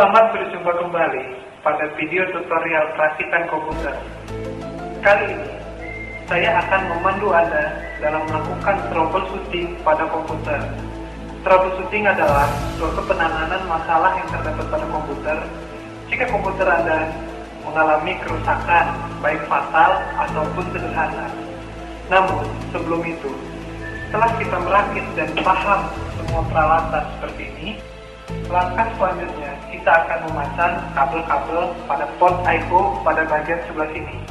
Selamat berjumpa kembali pada video tutorial perakitan komputer. Kali ini, saya akan memandu Anda dalam melakukan troubleshooting pada komputer. Troubleshooting adalah suatu penanganan masalah yang terdapat pada komputer jika komputer Anda mengalami kerusakan, baik fatal ataupun sederhana. Namun, sebelum itu, setelah kita merakit dan paham semua peralatan seperti ini, langkah selanjutnya kita akan memasang kabel-kabel pada port I/O pada bagian sebelah sini.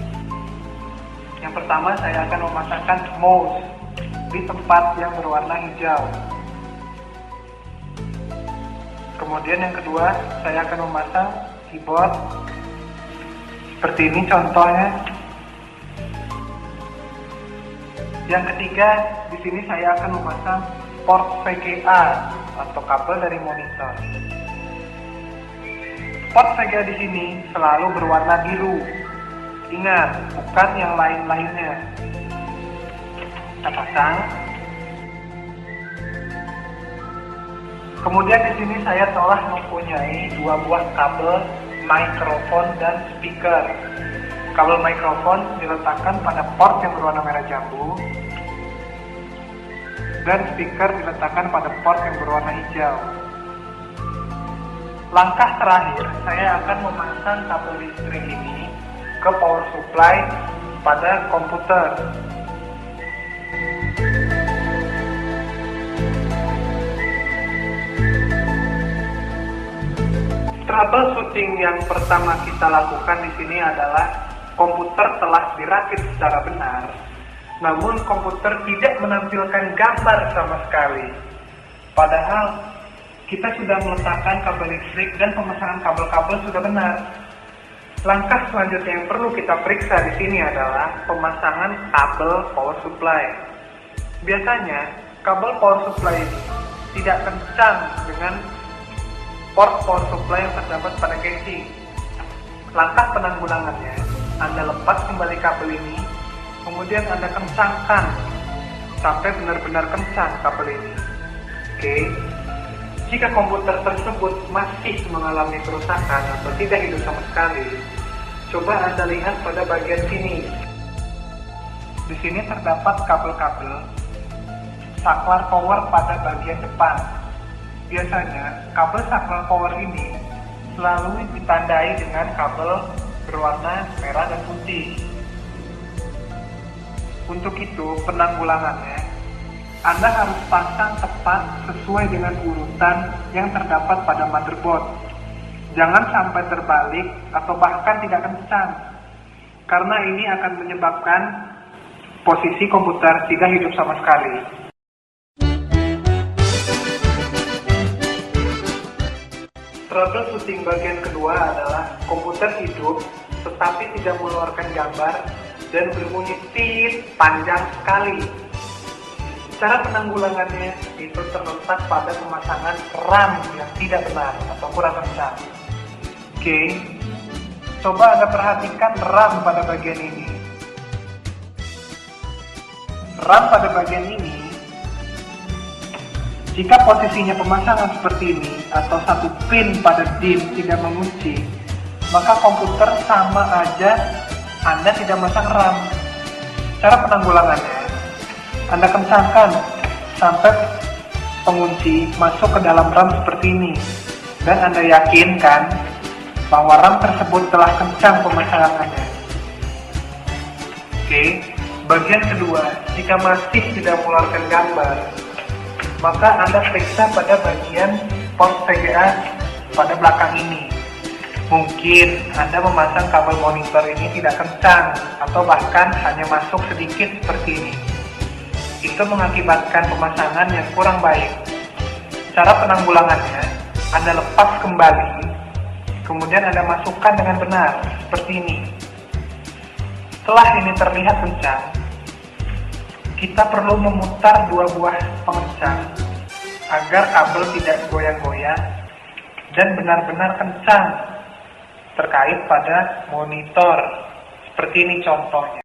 Yang pertama, saya akan memasangkan mouse di tempat yang berwarna hijau. Kemudian yang kedua, saya akan memasang keyboard seperti ini contohnya. Yang ketiga, di sini saya akan memasang port VGA atau kabel dari monitor. Port VGA di sini selalu berwarna biru. Ingat, bukan yang lain-lainnya. Kita pasang. Kemudian di sini saya telah mempunyai dua buah kabel mikrofon dan speaker. Kabel mikrofon diletakkan pada port yang berwarna merah jambu, dan speaker diletakkan pada port yang berwarna hijau. Langkah terakhir, saya akan memasang kabel listrik ini ke power supply pada komputer. Troubleshooting yang pertama kita lakukan di sini adalah komputer telah dirakit secara benar, namun komputer tidak menampilkan gambar sama sekali. Padahal kita sudah meletakkan kabel listrik dan pemasangan kabel-kabel sudah benar. Langkah selanjutnya yang perlu kita periksa di sini adalah pemasangan kabel power supply. Biasanya kabel power supply ini tidak kencang dengan port power supply yang terdapat pada casing. Langkah penanggulangannya, Anda lepas kembali kabel ini, kemudian Anda kencangkan sampai benar-benar kencang kabel ini. Oke. Jika komputer tersebut masih mengalami kerusakan atau tidak hidup sama sekali, coba Anda lihat pada bagian sini. Di sini terdapat kabel-kabel saklar power pada bagian depan. Biasanya, kabel saklar power ini selalu ditandai dengan kabel berwarna merah dan putih. Untuk itu, penanggulangannya, Anda harus pasang tepat sesuai dengan urutan yang terdapat pada motherboard. Jangan sampai terbalik atau bahkan tidak kencang, karena ini akan menyebabkan posisi komputer tidak hidup sama sekali. Troubleshooting bagian kedua adalah komputer hidup tetapi tidak mengeluarkan gambar dan berbunyi tit panjang sekali. Cara penanggulangannya itu terletak pada pemasangan RAM yang tidak benar atau kurang kencang. Oke, coba Anda perhatikan RAM pada bagian ini. RAM pada bagian ini, jika posisinya pemasangan seperti ini atau satu pin pada DIMM tidak mengunci, maka komputer sama aja Anda tidak memasang RAM. Cara penanggulangannya, Anda kencangkan sampai pengunci masuk ke dalam RAM seperti ini, dan Anda yakinkan bahwa RAM tersebut telah kencang pemasangannya. Oke, bagian kedua, jika masih tidak mengeluarkan gambar, maka Anda periksa pada bagian port VGA pada belakang ini. Mungkin Anda memasang kabel monitor ini tidak kencang atau bahkan hanya masuk sedikit seperti ini. Itu mengakibatkan pemasangan yang kurang baik. Cara penanggulangannya, Anda lepas kembali, kemudian Anda masukkan dengan benar, seperti ini. Setelah ini terlihat kencang, kita perlu memutar dua buah pengencang agar kabel tidak goyang-goyang dan benar-benar kencang terkait pada monitor. Seperti ini contohnya.